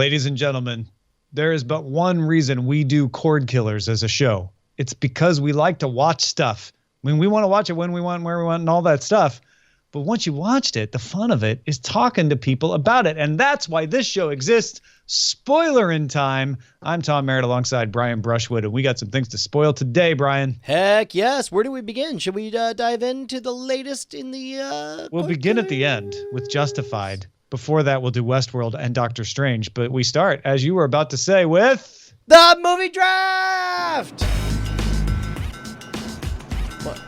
Ladies and gentlemen, there is but one reason we do Cordkillers as a show. It's because we like to watch stuff. I mean, we want to watch it when we want, where we want, and all that stuff. But once you watched it, the fun of it is talking to people about it. And that's why this show exists. Spoilerin time. I'm Tom Merritt alongside Brian Brushwood, and we got some things to spoil today, Brian. Heck yes. Where do we begin? Should we dive into the latest in the... We'll begin at the end with Justified. Before that, we'll do Westworld and Doctor Strange. But we start, as you were about to say, with... the movie draft! What?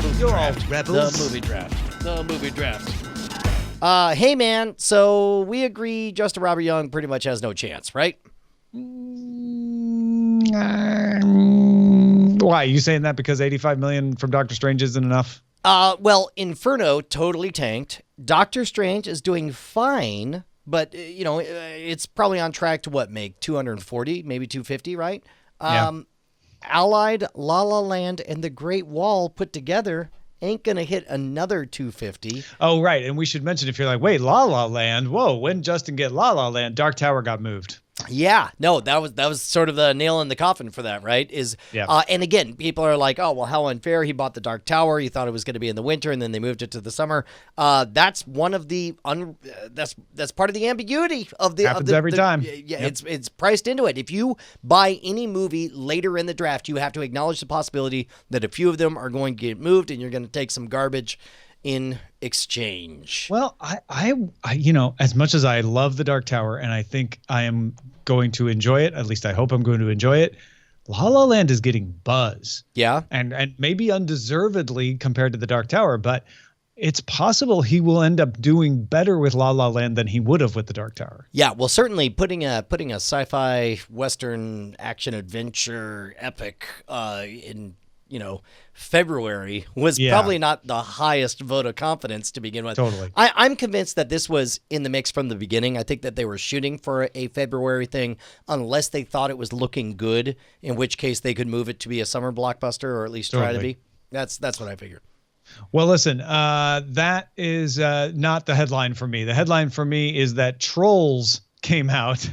Movie draft. Rebels. The movie draft. Hey, man, so we agree Justin Robert Young pretty much has no chance, right? Why? You saying that because $85 million from Doctor Strange isn't enough? Well, Inferno totally tanked. Doctor Strange is doing fine, but, it's probably on track to make 240, maybe 250, right? Yeah. Allied, La La Land, and The Great Wall put together ain't going to hit another 250. Oh, right. And we should mention, if you're like, wait, La La Land, whoa, when did Justin get La La Land? Dark Tower got moved. Yeah, no, that was sort of the nail in the coffin for that, right? And again, people are like, oh, well, how unfair. He bought the Dark Tower. He thought it was going to be in the winter, and then they moved it to the summer. That's one of the that's part of the ambiguity of the happens every time. Yeah, yep. It's priced into it. If you buy any movie later in the draft, you have to acknowledge the possibility that a few of them are going to get moved, and you're going to take some garbage in exchange. Well, I as much as I love the Dark Tower and I think I am going to enjoy it, at least I hope I'm going to enjoy it, La La Land is getting buzz. Yeah. And maybe undeservedly compared to the Dark Tower, but it's possible he will end up doing better with La La Land than he would have with the Dark Tower. Yeah, well, certainly putting a sci-fi Western action adventure epic in February was probably not the highest vote of confidence to begin with. Totally. I'm convinced that this was in the mix from the beginning. I think that they were shooting for a February thing unless they thought it was looking good, in which case they could move it to be a summer blockbuster or at least try to be. That's what I figured. Well, listen, that is not the headline for me. The headline for me is that Trolls came out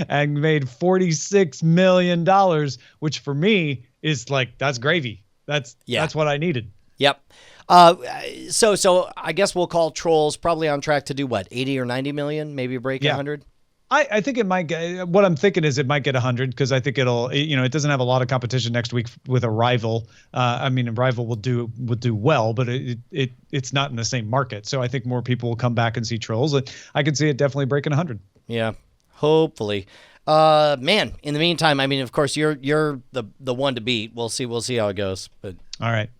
and made $46 million, which for me is like, that's gravy. That's what I needed. Yep. So I guess we'll call Trolls probably on track to do what, 80 or 90 million, maybe break 100. I think it might get, what I'm thinking is it might get 100 because I think it doesn't have a lot of competition next week with Arrival. Arrival will do well, but it's not in the same market. So I think more people will come back and see Trolls. I can see it definitely breaking 100. Yeah, hopefully. Man, in the meantime, of course, you're the one to beat. We'll see how it goes. But all right,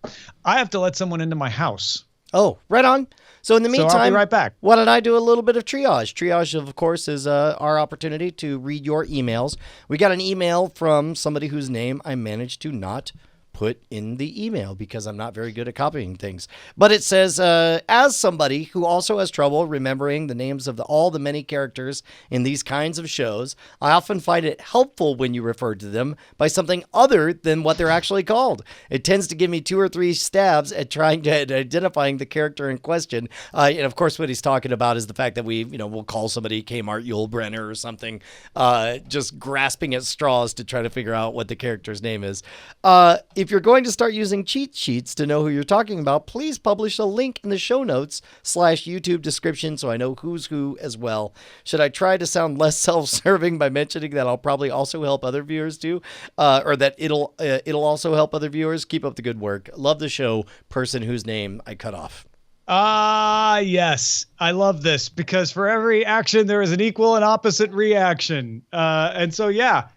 I have to let someone into my house. Oh, right on. So in the meantime, I'll be right back. Why don't I do a little bit of triage? Triage, of course, is our opportunity to read your emails. We got an email from somebody whose name I managed to not put in the email because I'm not very good at copying things. But it says, as somebody who also has trouble remembering the names of all the many characters in these kinds of shows, I often find it helpful when you refer to them by something other than what they're actually called. It tends to give me 2 or 3 stabs at identifying the character in question. And of course, what he's talking about is the fact that we'll call somebody Kmart Yulebrenner or something, just grasping at straws to try to figure out what the character's name is. If you're going to start using cheat sheets to know who you're talking about, please publish a link in the show notes /YouTube description so I know who's who as well. Should I try to sound less self-serving by mentioning that I'll probably also help other viewers too, or that it'll also help other viewers? Keep up the good work. Love the show. Person whose name I cut off. Yes. I love this because for every action, there is an equal and opposite reaction. And so,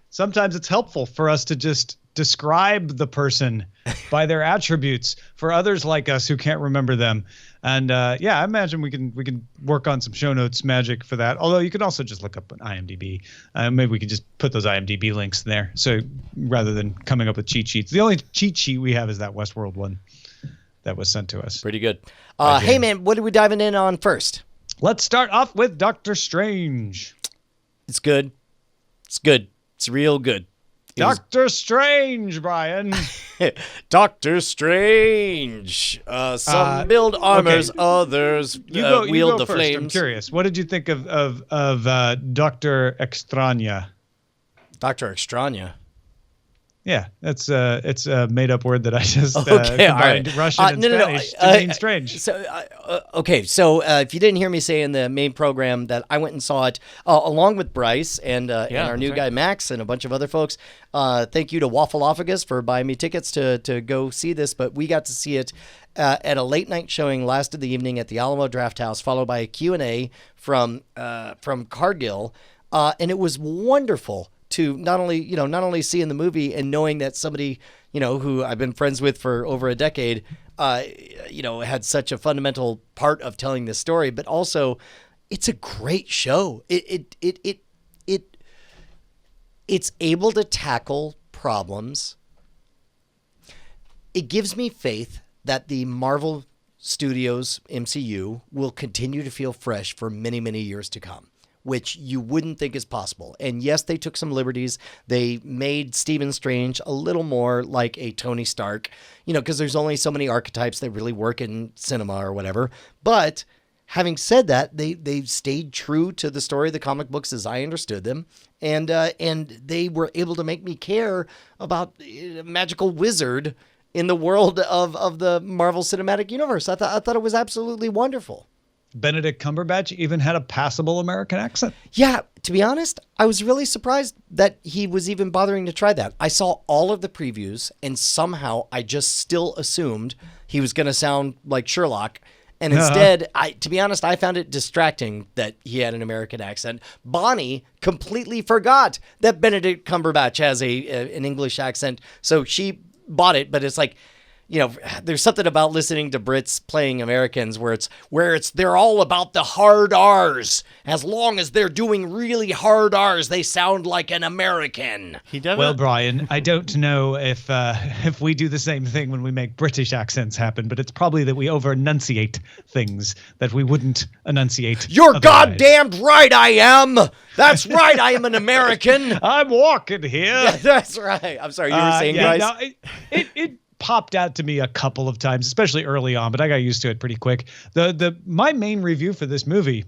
sometimes it's helpful for us to just describe the person by their attributes for others like us who can't remember them. And I imagine we can work on some show notes magic for that. Although you can also just look up an IMDb. Maybe we could just put those IMDb links there. So rather than coming up with cheat sheets, the only cheat sheet we have is that Westworld one that was sent to us. Pretty good. Hey man, what are we diving in on first? Let's start off with Doctor Strange. It's good. It's good. It's real good. Doctor Strange, Brian. Doctor Strange. Some build armors, okay. others You go wield the first. flames. I'm curious. What did you think of Doctor Extraña? Doctor Extraña. Yeah, it's a made up word that I just Okay, combined right. Russian and Spanish to mean strange. So if you didn't hear me say in the main program that I went and saw it along with Bryce and our new guy Max and a bunch of other folks. Thank you to Waffleophagus for buying me tickets to go see this, but we got to see it at a late night showing last of the evening at the Alamo Draft House, followed by a Q&A from Cordkillers, and it was wonderful to not only seeing the movie and knowing that somebody, who I've been friends with for over a decade, had such a fundamental part of telling this story, but also it's a great show. It's able to tackle problems. It gives me faith that the Marvel Studios MCU will continue to feel fresh for many, many years to come, which you wouldn't think is possible. And yes, they took some liberties. They made Stephen Strange a little more like a Tony Stark, because there's only so many archetypes that really work in cinema or whatever. But having said that, they stayed true to the story of the comic books as I understood them. And they were able to make me care about a magical wizard in the world of the Marvel Cinematic Universe. I thought it was absolutely wonderful. Benedict Cumberbatch even had a passable American accent. Yeah, to be honest, I was really surprised that he was even bothering to try that. I saw all of the previews, and somehow I just still assumed he was going to sound like Sherlock. And instead, to be honest, I found it distracting that he had an American accent. Bonnie completely forgot that Benedict Cumberbatch has an English accent, so she bought it, but it's like, there's something about listening to Brits playing Americans where they're all about the hard R's. As long as they're doing really hard R's, they sound like an American. Well, Brian, I don't know if we do the same thing when we make British accents happen, but it's probably that we over-enunciate things that we wouldn't enunciate. You're goddamn right I am. That's right, I am an American. I'm walking here. Yeah, that's right. I'm sorry, you were saying, guys? No, it popped out to me a couple of times, especially early on, but I got used to it pretty quick. My main review for this movie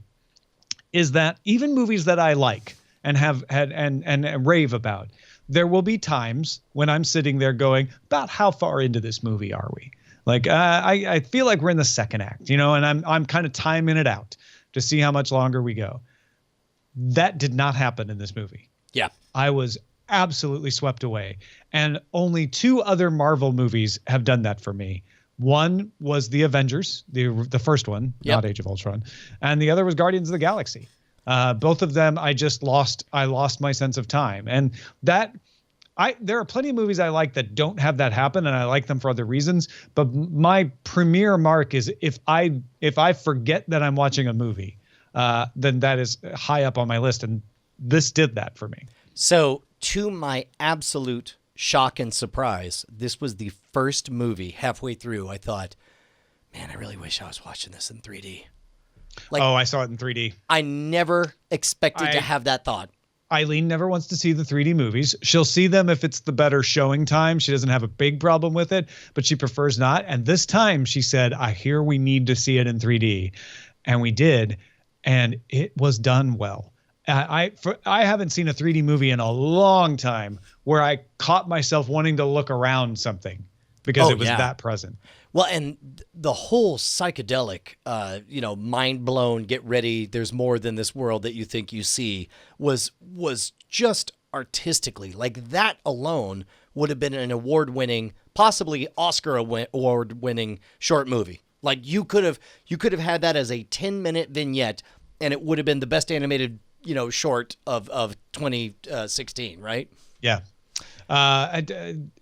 is that even movies that I like and have had and rave about, there will be times when I'm sitting there going, about how far into this movie are we? Like I feel like we're in the second act, and I'm kind of timing it out to see how much longer we go. That did not happen in this movie. Yeah. I was absolutely swept away. And only two other Marvel movies have done that for me. One was The Avengers, the first one, not Age of Ultron. And the other was Guardians of the Galaxy. Both of them, I lost my sense of time. And there are plenty of movies I like that don't have that happen, and I like them for other reasons. But my premier mark is if I forget that I'm watching a movie, then that is high up on my list. And this did that for me. So, to my absolute shock and surprise, this was the first movie halfway through I thought, man, I really wish I was watching this in 3D. I saw it in 3D. I never expected to have that thought. Eileen never wants to see the 3D movies. She'll see them if it's the better showing time. She doesn't have a big problem with it, but she prefers not. And this time she said, I hear we need to see it in 3D. And we did. And it was done well. I haven't seen a 3D movie in a long time where I caught myself wanting to look around something because it was that present. Well, and the whole psychedelic, mind blown, get ready, there's more than this world that you think you see was just artistically, like that alone would have been an award-winning, possibly Oscar award-winning short movie. Like you could have had that as a 10-minute vignette and it would have been the best animated short of 2016, right? Yeah. I don't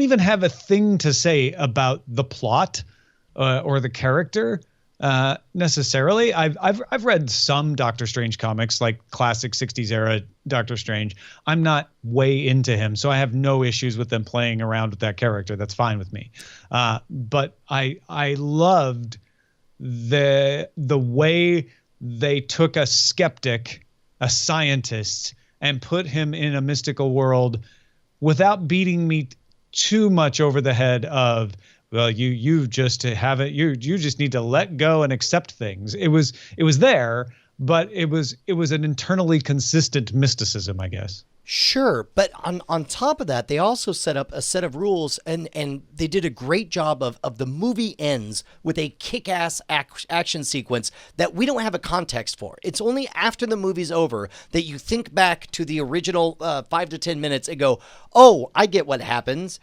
even have a thing to say about the plot or the character necessarily. I've read some Doctor Strange comics, like classic 60s era Doctor Strange. I'm not way into him, so I have no issues with them playing around with that character. That's fine with me. But I loved the way they took a skeptic, a scientist, and put him in a mystical world without beating me too much over the head of, well, you just have it. You just need to let go and accept things. It was there, but it was an internally consistent mysticism, I guess. Sure, but on top of that, they also set up a set of rules, and they did a great job of the movie ends with a kick-ass action sequence that we don't have a context for. It's only after the movie's over that you think back to the original 5 to 10 minutes and go, oh, I get what happens.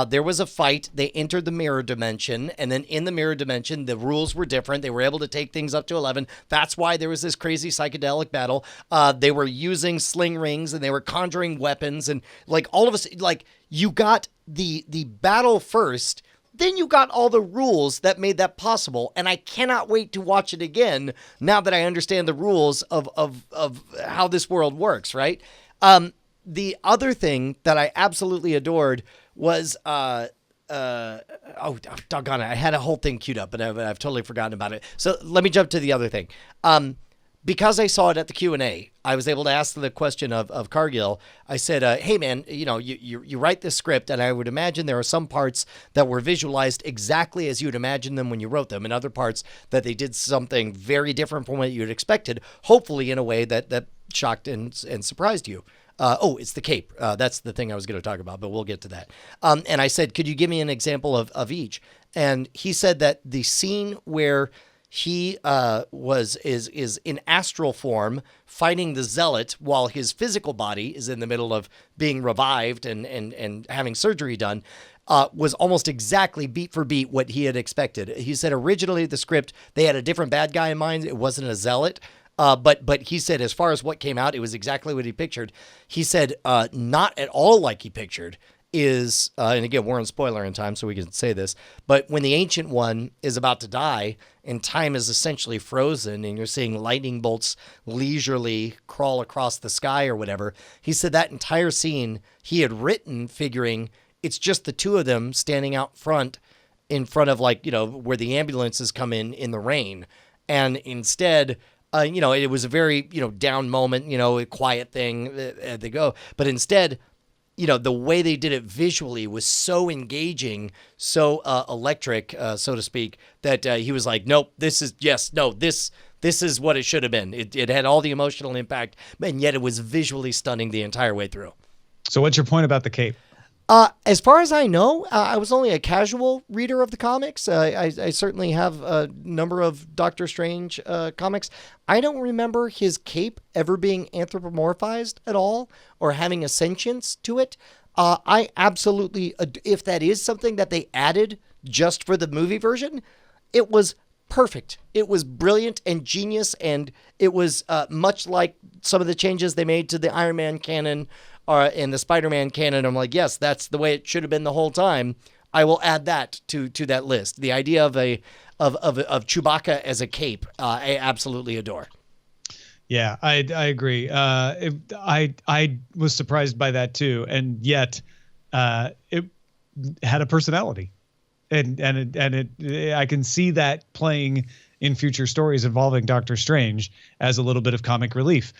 There was a fight. They entered the mirror dimension, and then in the mirror dimension, the rules were different. They were able to take things up to 11. That's why there was this crazy psychedelic battle. They were using sling rings, and they were conjuring weapons, and like all of us, like you got the battle first, then you got all the rules that made that possible. And I cannot wait to watch it again now that I understand the rules of how this world works. Right. The other thing that I absolutely adored was, oh, doggone it. I had a whole thing queued up, but I've totally forgotten about it. So let me jump to the other thing. Because I saw it at the Q&A, I was able to ask the question of Cargill. I said, hey, man, you write this script, and I would imagine there are some parts that were visualized exactly as you'd imagine them when you wrote them, and other parts that they did something very different from what you'd expected, hopefully in a way that shocked and surprised you. It's the cape. That's the thing I was going to talk about, but we'll get to that. And I said, could you give me an example of each? And he said that the scene where he is in astral form fighting the zealot while his physical body is in the middle of being revived and having surgery done, was almost exactly beat for beat what he had expected. He said originally the script, they had a different bad guy in mind. It wasn't a zealot. But he said, as far as what came out, it was exactly what he pictured. He said, not at all like he pictured is, and again, we're in spoiler in time, so we can say this, but when the Ancient One is about to die and time is essentially frozen and you're seeing lightning bolts leisurely crawl across the sky or whatever, he said that entire scene he had written figuring it's just the two of them standing out front in front of where the ambulances come in the rain. And instead, it was a very, down moment, a quiet thing. They go. But instead, the way they did it visually was so engaging, so electric, so to speak, that he was like, nope, this is what it should have been. It had all the emotional impact, and yet it was visually stunning the entire way through. So what's your point about the cape? As far as I know, I was only a casual reader of the comics. I certainly have a number of Doctor Strange comics. I don't remember his cape ever being anthropomorphized at all or having a sentience to it. I absolutely, if that is something that they added just for the movie version, it was perfect. It was brilliant and genius, and it was much like some of the changes they made to the Iron Man canon in the Spider-Man canon. I'm like, yes, that's the way it should have been the whole time. I will add that to that list. The idea of Chewbacca as a cape, I absolutely adore. Yeah, I agree. I was surprised by that too, and yet it had a personality, and I can see that playing in future stories involving Doctor Strange as a little bit of comic relief,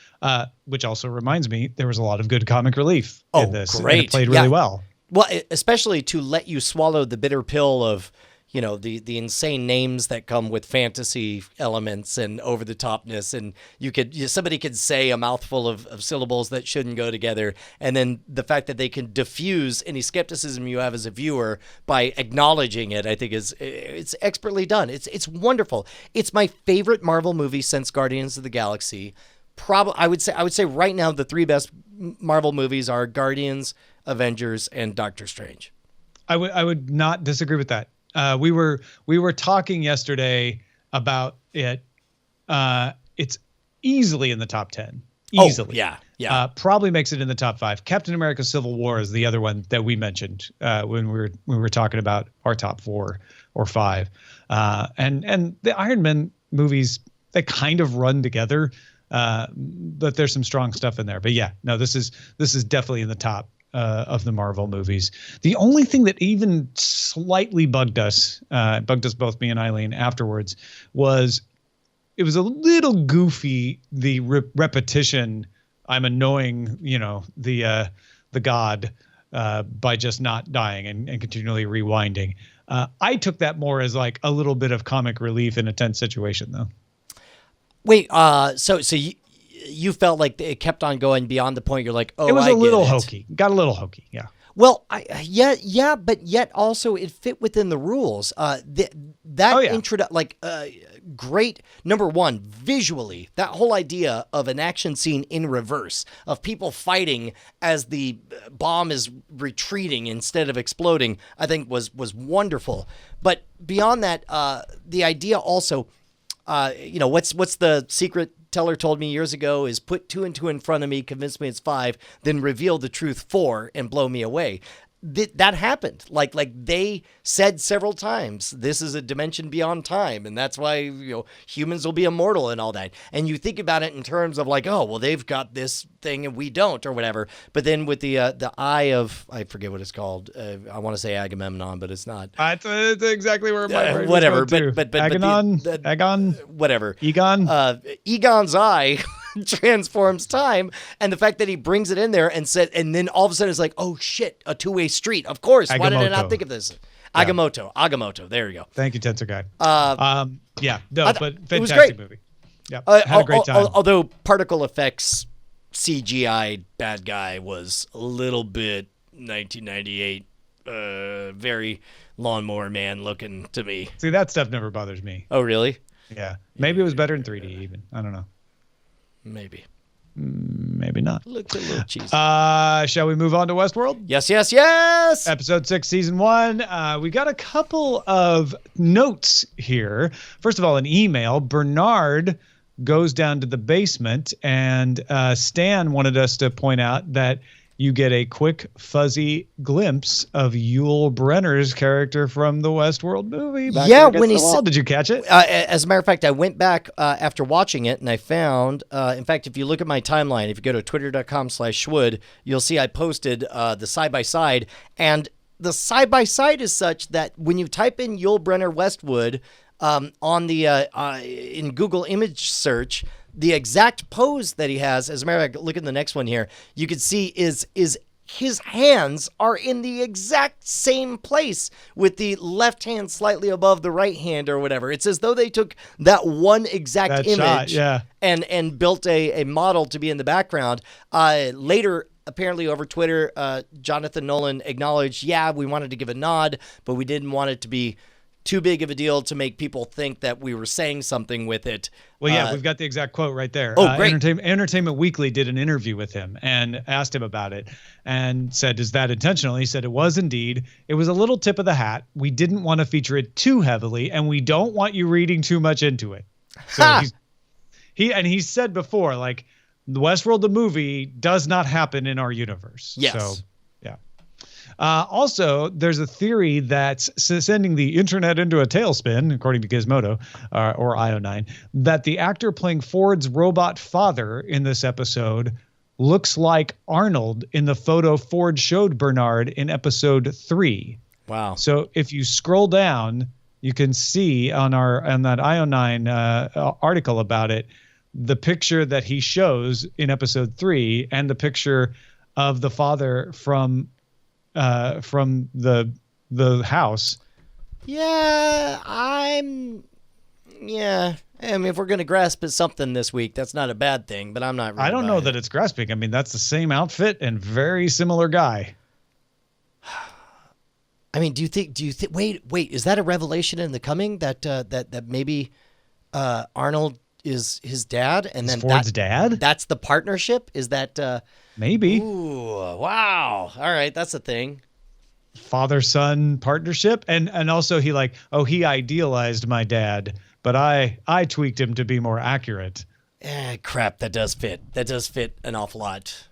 which also reminds me there was a lot of good comic relief in this. Great. And it played really well. Well, especially to let you swallow the bitter pill of, the insane names that come with fantasy elements and over the topness. And somebody could say a mouthful of syllables that shouldn't go together. And then the fact that they can diffuse any skepticism you have as a viewer by acknowledging it, I think it's expertly done. It's wonderful. It's my favorite Marvel movie since Guardians of the Galaxy. I would say right now the three best Marvel movies are Guardians, Avengers, and Doctor Strange. I would not disagree with that. We were talking yesterday about it. It's easily in the top 10. Easily. Oh, yeah. Probably makes it in the top 5. Captain America: Civil War is the other one that we mentioned when we were talking about our top 4 or 5. And the Iron Man movies, they kind of run together, but there's some strong stuff in there. But yeah, no, this is definitely in the top of the Marvel movies. The only thing that even slightly bugged us both, me and Eileen, afterwards, was it was a little goofy, the repetition I'm annoying, the god by just not dying and continually rewinding. I took that more as like a little bit of comic relief in a tense situation, though. Wait, so you felt like it kept on going beyond the point you're like, oh, It was I a little get it. hokey. Got a little hokey, yeah. Well, yeah, but yet also it fit within the rules. Great. Number one, visually, that whole idea of an action scene in reverse of people fighting as the bomb is retreating instead of exploding, I think was wonderful. But beyond that, the idea also, what's the secret Teller told me years ago is put 2 and 2 in front of me, convince me it's 5, then reveal the truth 4 and blow me away. That happened. Like they said several times, this is a dimension beyond time, and that's why humans will be immortal and all that. And you think about it in terms of like, oh well, they've got this thing and we don't, or whatever. But then with the eye of, I forget what it's called. I want to say Agamemnon, but it's not. That's exactly where my brain whatever. was going But Agon, whatever. Egon. Egon's eye transforms time, and the fact that he brings it in there and then all of a sudden it's like, oh shit, a two-way street. Of course. Agamotto. Why did I not think of this? Yeah. Agamotto. There you go. Thank you, Tensor Guy. But fantastic movie. Yeah, had a great time. Although particle effects CGI bad guy was a little bit 1998, very Lawnmower Man looking to me. See, that stuff never bothers me. Oh, really? Yeah. Maybe it was better in 3D even. I don't know. Maybe not. Looked a little cheesy. Shall we move on to Westworld? Yes. Episode 6, season 1. We got a couple of notes here. First of all, an email. Bernard goes down to the basement, and Stan wanted us to point out that you get a quick, fuzzy glimpse of Yul Brynner's character from the Westworld movie. When he said, did you catch it? As a matter of fact, I went back after watching it, and I found, in fact, if you look at my timeline, if you go to twitter.com/Schwood, you'll see I posted the side-by-side, and the side-by-side is such that when you type in Yul Brynner Westwood on the in Google image search, the exact pose that he has, as a matter of fact, look at the next one here, you can see is his hands are in the exact same place with the left hand slightly above the right hand or whatever. It's as though they took that one exact image shot, and built a model to be in the background. Later, apparently over Twitter, Jonathan Nolan acknowledged, we wanted to give a nod, but we didn't want it to be too big of a deal to make people think that we were saying something with it. Well, we've got the exact quote right there. Oh, great. Entertainment Weekly did an interview with him and asked him about it and said, is that intentional? He said it was indeed. It was a little tip of the hat. We didn't want to feature it too heavily, and we don't want you reading too much into it. So he said before, like, the Westworld, the movie, does not happen in our universe. Yes. So, yeah. Also, there's a theory that's sending the internet into a tailspin, according to Gizmodo or IO9, that the actor playing Ford's robot father in this episode looks like Arnold in the photo Ford showed Bernard in episode 3. Wow. So if you scroll down, you can see on that IO9 article about it, the picture that he shows in episode 3 and the picture of the father from the house. I mean, if we're going to grasp at something this week, that's not a bad thing, but I'm not really I don't know that it's grasping. I mean, that's the same outfit and very similar guy. I mean, do you think, wait, is that a revelation in the coming that maybe Arnold is his dad, and then Ford's dad? That's the partnership? Is that maybe? Ooh, wow. All right, that's a thing. Father-son partnership, and also he idealized my dad, but I tweaked him to be more accurate. Crap, that does fit. That does fit an awful lot.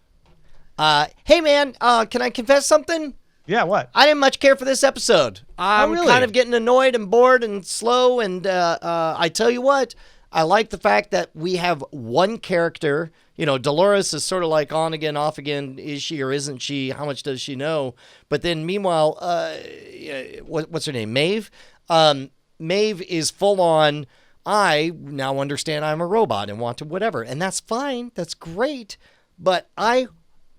Hey man, can I confess something? Yeah, what? I didn't much care for this episode. I'm kind of getting annoyed and bored and slow, and I tell you what, I like the fact that we have one character. Dolores is sort of like on again, off again. Is she or isn't she? How much does she know? But then meanwhile, what's her name? Maeve? Maeve is full on, I now understand I'm a robot and want to whatever. And that's fine. That's great. but I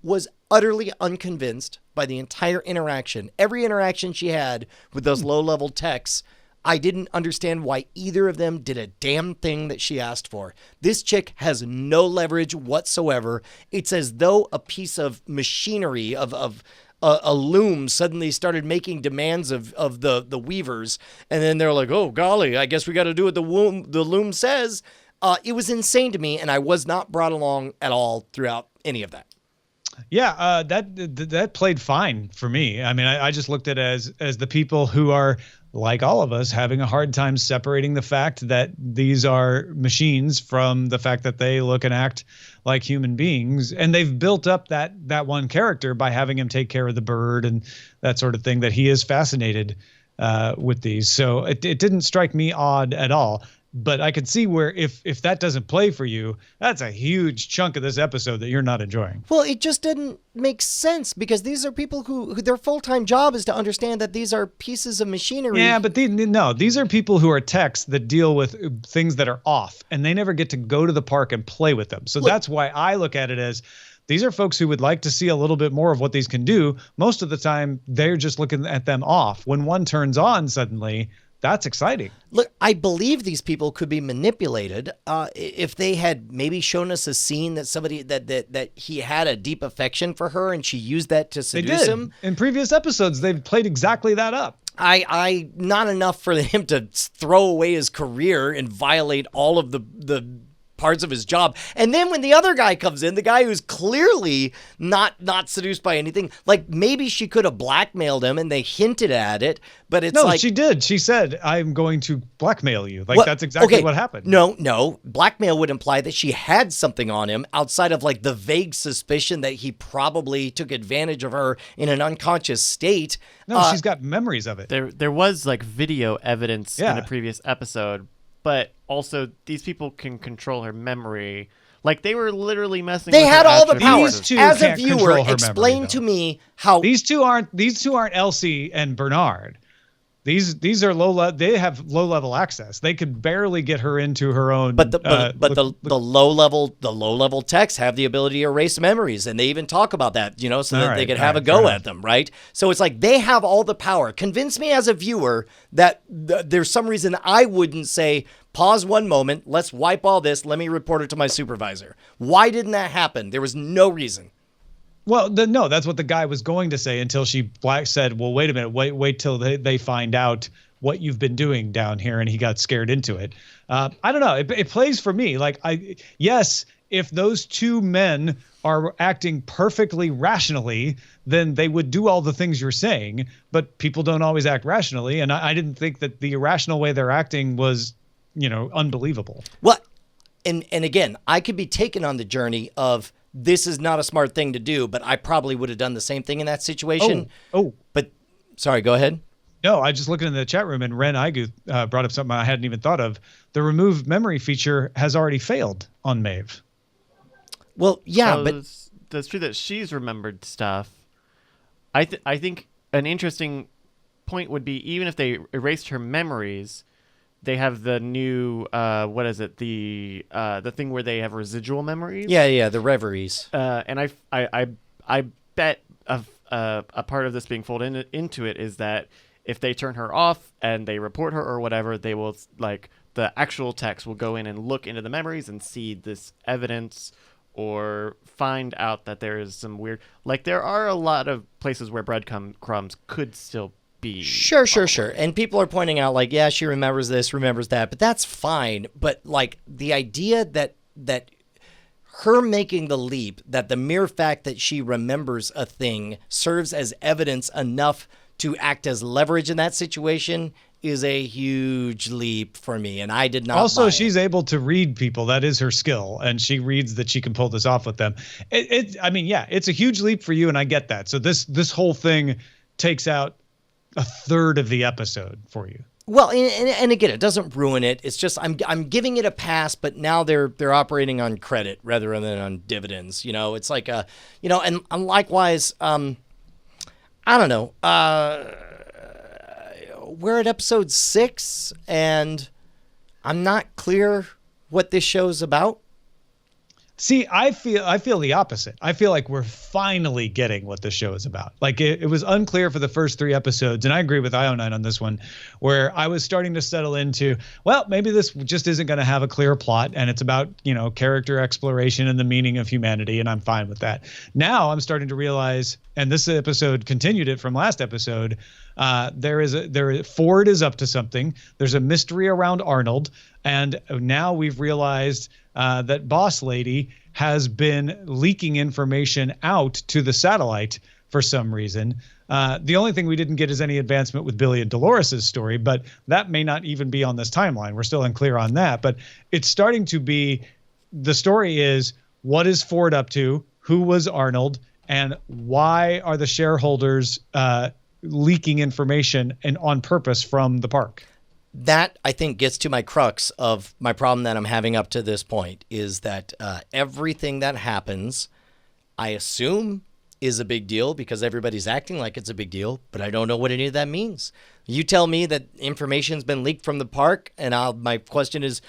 was utterly unconvinced by the entire interaction. Every interaction she had with those low-level techs, I didn't understand why either of them did a damn thing that she asked for. This chick has no leverage whatsoever. It's as though a piece of machinery, of a loom suddenly started making demands of the weavers, and then they're like, oh, golly, I guess we got to do what the loom says. It was insane to me, and I was not brought along at all throughout any of that. Yeah, that played fine for me. I mean, I just looked at it as the people who are, like all of us, having a hard time separating the fact that these are machines from the fact that they look and act like human beings. And they've built up that one character by having him take care of the bird and that sort of thing, that he is fascinated with these. So it didn't strike me odd at all. But I could see where if that doesn't play for you, that's a huge chunk of this episode that you're not enjoying. Well, it just didn't make sense because these are people who their full-time job is to understand that these are pieces of machinery. Yeah, but these are people who are techs that deal with things that are off, and they never get to go to the park and play with them. So that's why I look at it as these are folks who would like to see a little bit more of what these can do. Most of the time, they're just looking at them off. When one turns on suddenly, that's exciting. Look, I believe these people could be manipulated. If they had maybe shown us a scene that somebody that he had a deep affection for her and she used that to seduce him. In previous episodes, they've played exactly that up. I not enough for him to throw away his career and violate all of the parts of his job. And then when the other guy comes in, the guy who's clearly not seduced by anything, like maybe she could have blackmailed him and they hinted at it, but it's she did. She said, I'm going to blackmail you. Like, that's exactly what happened. No. Blackmail would imply that she had something on him outside of like the vague suspicion that he probably took advantage of her in an unconscious state. No, she's got memories of it. There was like video evidence in a previous episode, but also these people can control her memory. Like, they were literally messing with her. They had all the power. As a can't viewer, control her explain memory, to me how these two aren't Elsie and Bernard. These are they have low level access. They could barely get her into her own. But the low level techs have the ability to erase memories, and they even talk about that, so that they could have a go at them, right? So it's like they have all the power. Convince me as a viewer that there's some reason I wouldn't say, pause one moment, let's wipe all this, let me report it to my supervisor. Why didn't that happen? There was no reason. Well, no, that's what the guy was going to say until she said, well, wait a minute, wait till they find out what you've been doing down here. And he got scared into it. I don't know. It plays for me. Like, yes, if those two men are acting perfectly rationally, then they would do all the things you're saying. But people don't always act rationally. And I didn't think that the irrational way they're acting was, unbelievable. Well, and again, I could be taken on the journey of, this is not a smart thing to do, but I probably would have done the same thing in that situation. But sorry, go ahead. No, I just looking in the chat room and Ren Igu brought up something I hadn't even thought of. The remove memory feature has already failed on Maeve. Well, yeah, but that's true that she's remembered stuff. I think an interesting point would be, even if they erased her memories, they have the new what is it, the thing where they have residual memories. Yeah, the reveries. And I bet a part of this being folded into it is that if they turn her off and they report her or whatever, they will, like, the actual techs will go in and look into the memories and see this evidence or find out that there is some weird, like, there are a lot of places where breadcrumbs could still be. Sure. And people are pointing out, like, yeah, she remembers this, remembers that, but that's fine. But, like, the idea that her making the leap, that the mere fact that she remembers a thing serves as evidence enough to act as leverage in that situation is a huge leap for me, and I did not. Also, she's able to read people. That is her skill, and she reads that she can pull this off with them. It's a huge leap for you, and I get that. So this whole thing takes out a third of the episode for you. Well, and again, it doesn't ruin it. It's just I'm giving it a pass, but now they're operating on credit rather than on dividends. It's like and likewise, I don't know. We're at episode 6, and I'm not clear what this show's about. See, I feel the opposite. I feel like we're finally getting what this show is about. Like it was unclear for the first 3 episodes, and I agree with Ionine on this one, where I was starting to settle into, well, maybe this just isn't going to have a clear plot, and it's about, character exploration and the meaning of humanity, and I'm fine with that. Now I'm starting to realize, and this episode continued it from last episode, Ford is up to something. There's a mystery around Arnold, and now we've realized that Boss Lady has been leaking information out to the satellite for some reason. The only thing we didn't get is any advancement with Billy and Dolores' story, but that may not even be on this timeline. We're still unclear on that, but it's starting to be, the story is, what is Ford up to? Who was Arnold? And why are the shareholders leaking information and on purpose from the park? That, I think, gets to my crux of my problem that I'm having up to this point, is that everything that happens, I assume, is a big deal because everybody's acting like it's a big deal, but I don't know what any of that means. You tell me that information's been leaked from the park, and my question is,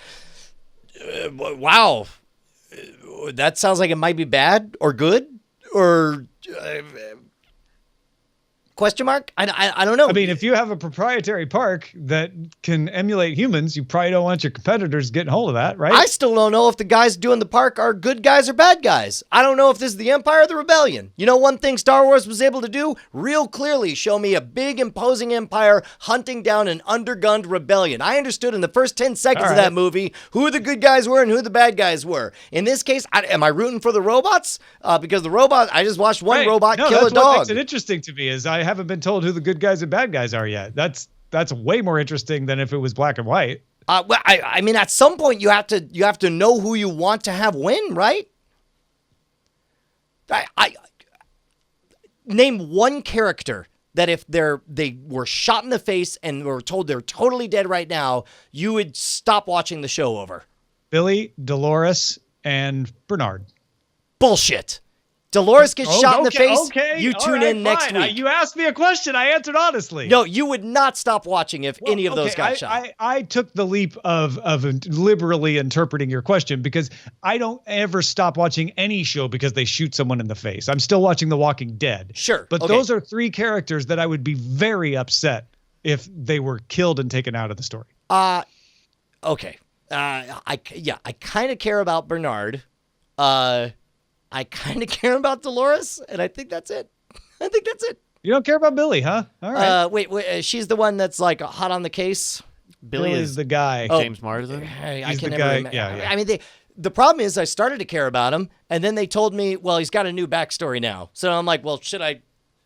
wow, that sounds like it might be bad or good or... question mark? I don't know. I mean, if you have a proprietary park that can emulate humans, you probably don't want your competitors getting hold of that, right? I still don't know if the guys doing the park are good guys or bad guys. I don't know if this is the Empire or the Rebellion. You know, one thing Star Wars was able to do real clearly, show me a big imposing empire hunting down an undergunned rebellion. I understood in the first 10 seconds of that movie who the good guys were and who the bad guys were. In this case, am I rooting for the robots? Because the robot, I just watched one robot kill a dog. What makes it interesting to me is I haven't been told who the good guys and bad guys are yet. That's way more interesting than if it was black and white. Well, I mean, at some point you have to know who you want to have win, right? I name one character that if they were shot in the face and were told they're totally dead right now, you would stop watching the show over. Billy, Dolores, and Bernard. Bullshit. Dolores gets shot in the face. Okay, you tune in next week. You asked me a question. I answered honestly. No, you would not stop watching if any of those got shot. I took the leap of liberally interpreting your question because I don't ever stop watching any show because they shoot someone in the face. I'm still watching The Walking Dead. Sure. But those are 3 characters that I would be very upset if they were killed and taken out of the story. Okay. I kind of care about Bernard. I kind of care about Dolores, and I think that's it. You don't care about Billy, huh? All right. Wait, she's the one that's like hot on the case. Billy is the guy. James Marsden. I can the never guy. remember. Yeah. I mean, the problem is I started to care about him, and then they told me, well, he's got a new backstory now. So I'm like, well, should I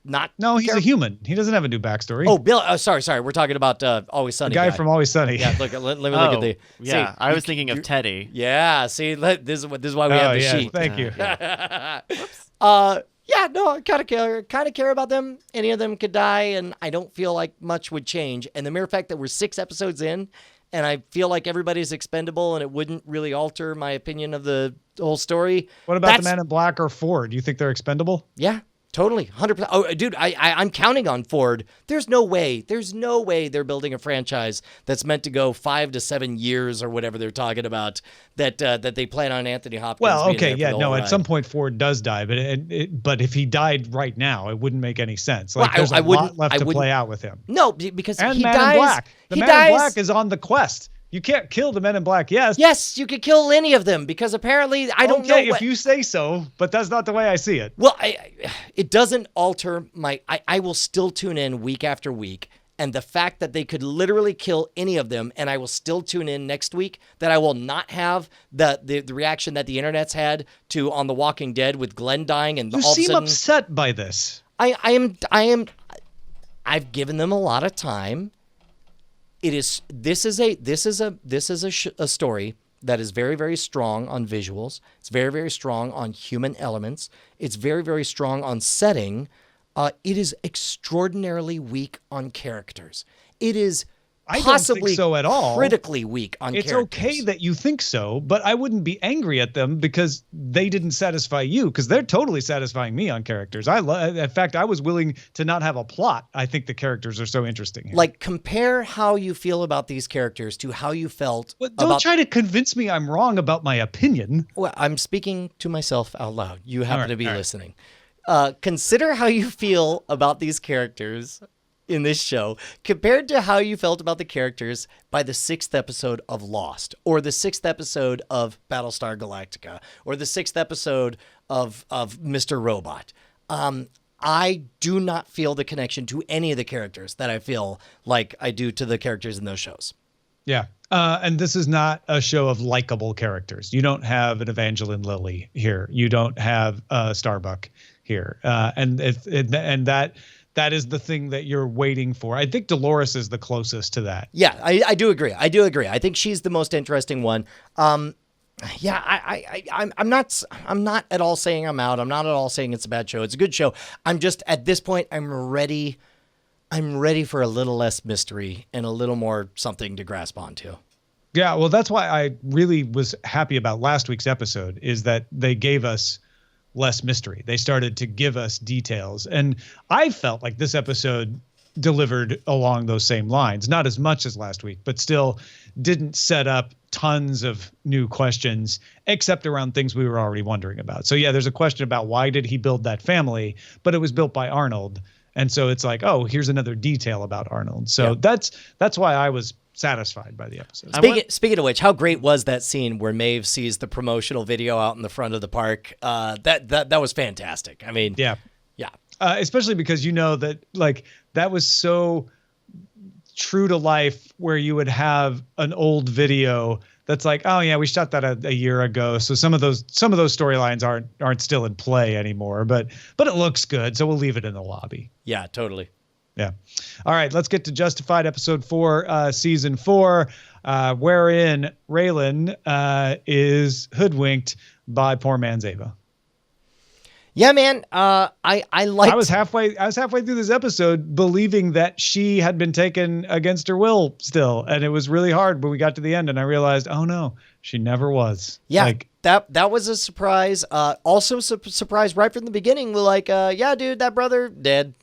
not? No, he's a human. He doesn't have a new backstory. Oh, Bill. Sorry. We're talking about Always Sunny. The guy from Always Sunny. Yeah. Look. Let me look at the. Yeah, see, I was thinking of Teddy. Yeah. See, this is why we have the sheet. Thank you. Yeah, no, I kind of care about them. Any of them could die, and I don't feel like much would change. And the mere fact that we're 6 episodes in, and I feel like everybody's expendable, and it wouldn't really alter my opinion of the whole story. What about the Man in Black or Ford? Do you think they're expendable? Yeah. Totally, 100%. Oh, dude, I'm counting on Ford. There's no way they're building a franchise that's meant to go 5 to 7 years or whatever they're talking about. That they plan on Anthony Hopkins. Well, okay, being there for the whole ride. At some point Ford does die, but if he died right now, it wouldn't make any sense. Like Well, there's a lot left to play out with him. No, because And he Man dies. in Black. The he Man dies. in Black is on the quest. You can't kill the Men in Black. Yes, you could kill any of them because apparently I don't know. If you say so, but that's not the way I see it. Well, it doesn't alter my. I will still tune in week after week, and the fact that they could literally kill any of them, and I will still tune in next week. That I will not have the reaction that the internet's had to on The Walking Dead with Glenn dying, and You all of a seem sudden, upset by this. I am. I've given them a lot of time. This is a story that is very, very strong on visuals. It's very, very strong on human elements. It's very, very strong on setting. It is extraordinarily weak on characters. It is I don't possibly think so at all. Critically weak on It's characters. okay that you think so, but I wouldn't be angry at them because they didn't satisfy you, because they're totally satisfying me on characters. In fact, I was willing to not have a plot. I think the characters are so interesting here. Like, compare how you feel about these characters to how you felt Don't try to convince me I'm wrong about my opinion. Well, I'm speaking to myself out loud. You happen to be listening. Right. Consider how you feel about these characters in this show compared to how you felt about the characters by the 6th episode of Lost, or the 6th episode of Battlestar Galactica, or the 6th episode of Mr. Robot. I do not feel the connection to any of the characters that I feel like I do to the characters in those shows. Yeah. And this is not a show of likable characters. You don't have an Evangeline Lilly here. You don't have Starbuck here. And that is the thing that you're waiting for. I think Dolores is the closest to that. Yeah, I do agree. I think she's the most interesting one. Yeah, I'm not at all saying I'm out. I'm not at all saying it's a bad show. It's a good show. I'm just, at this point, I'm ready for a little less mystery and a little more something to grasp onto. Yeah, well, that's why I really was happy about last week's episode, is that they gave us less mystery. They started to give us details. And I felt like this episode delivered along those same lines, not as much as last week, but still didn't set up tons of new questions, except around things we were already wondering about. So yeah, there's a question about why did he build that family, but it was built by Arnold. And so it's like, oh, here's another detail about Arnold. So that's why I was satisfied by the episode. Speaking of which, how great was that scene where Maeve sees the promotional video out in the front of the park? That was fantastic. I mean, yeah. Especially because you know that, like, that was so true to life, where you would have an old video that's like, oh yeah, we shot that a year ago, so some of those storylines aren't still in play anymore, but it looks good, so we'll leave it in the lobby. Yeah, totally. Yeah. All right, let's get to Justified episode 4, season 4, wherein Raylan is hoodwinked by poor man's Ava. Yeah, man. I was halfway through this episode believing that she had been taken against her will still, and it was really hard when we got to the end and I realized, oh no, she never was. Yeah, that was a surprise. Also surprise right from the beginning. We're like, yeah, dude, that brother dead.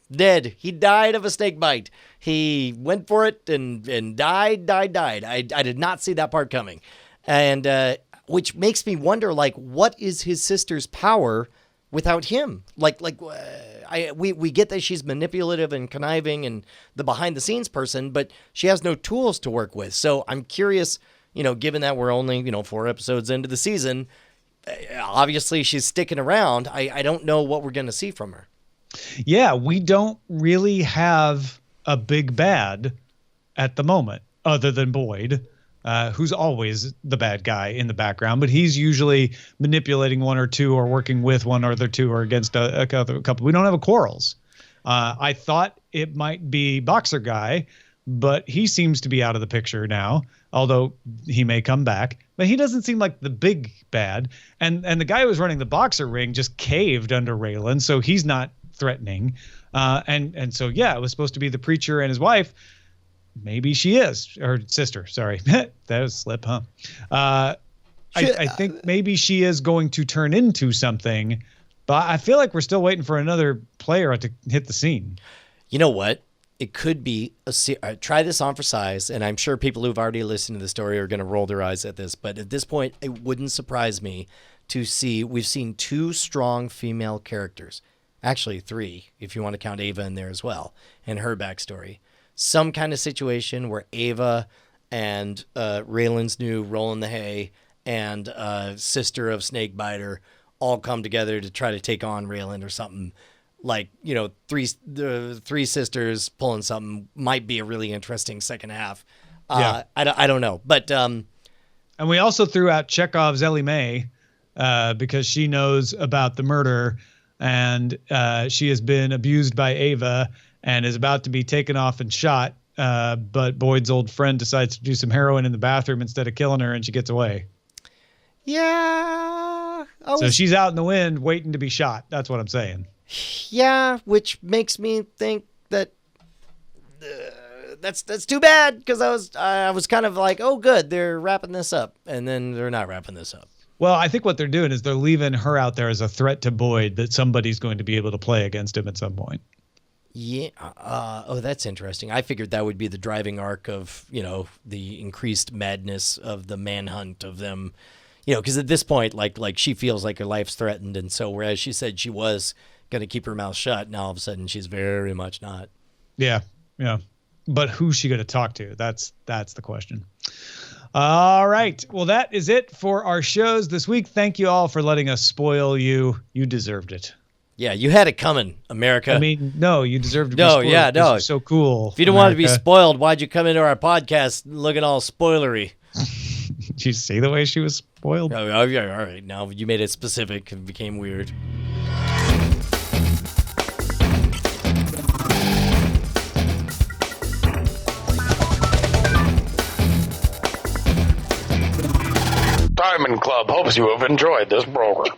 He died of a snake bite. He went for it and died. I did not see that part coming, and which makes me wonder, like, what is his sister's power without him? We get that she's manipulative and conniving and the behind the scenes person, but she has no tools to work with. So I'm curious, given that we're only, 4 episodes into the season, obviously she's sticking around. I don't know what we're going to see from her. Yeah, we don't really have a big bad at the moment, other than Boyd, who's always the bad guy in the background, but he's usually manipulating one or two or working with one or the two or against a couple. We don't have a Quarles. I thought it might be Boxer Guy, but he seems to be out of the picture now, although he may come back. But he doesn't seem like the big bad. And the guy who was running the boxer ring just caved under Raylan, so he's not threatening. And so, yeah, it was supposed to be the preacher and his wife. Maybe she is, or sister, sorry. That was a slip, huh? I think maybe she is going to turn into something, but I feel like we're still waiting for another player to hit the scene. You know what? It could be try this on for size, and I'm sure people who've already listened to the story are going to roll their eyes at this, but at this point, it wouldn't surprise me to see we've seen 2 strong female characters. Actually, 3, if you want to count Ava in there as well, and her backstory. Some kind of situation where Ava and Raylan's new Roll in the Hay and sister of Snakebiter all come together to try to take on Raylan or something. Like, 3 sisters pulling something might be a really interesting second half. I don't know. But and we also threw out Chekhov's Ellie Mae because she knows about the murder, and she has been abused by Ava and is about to be taken off and shot. But Boyd's old friend decides to do some heroin in the bathroom instead of killing her, and she gets away. Yeah. So she's out in the wind waiting to be shot. That's what I'm saying. Yeah, which makes me think that that's too bad, because I was kind of like, oh, good, they're wrapping this up, and then they're not wrapping this up. Well, I think what they're doing is they're leaving her out there as a threat to Boyd that somebody's going to be able to play against him at some point. Yeah. Oh, that's interesting. I figured that would be the driving arc of, the increased madness of the manhunt of them, because at this point, like she feels like her life's threatened. And so whereas she said she was going to keep her mouth shut, now all of a sudden she's very much not. Yeah. Yeah. But who's she going to talk to? That's the question. All right. Well, that is it for our shows this week. Thank you all for letting us spoil you. You deserved it. Yeah, you had it coming, America. I mean, no, you deserve to be spoiled. No. You're so cool. If you don't want to be spoiled, why'd you come into our podcast looking all spoilery? Did you see the way she was spoiled? Oh, yeah, all right. Now you made it specific. It became weird. Diamond Club hopes you have enjoyed this program.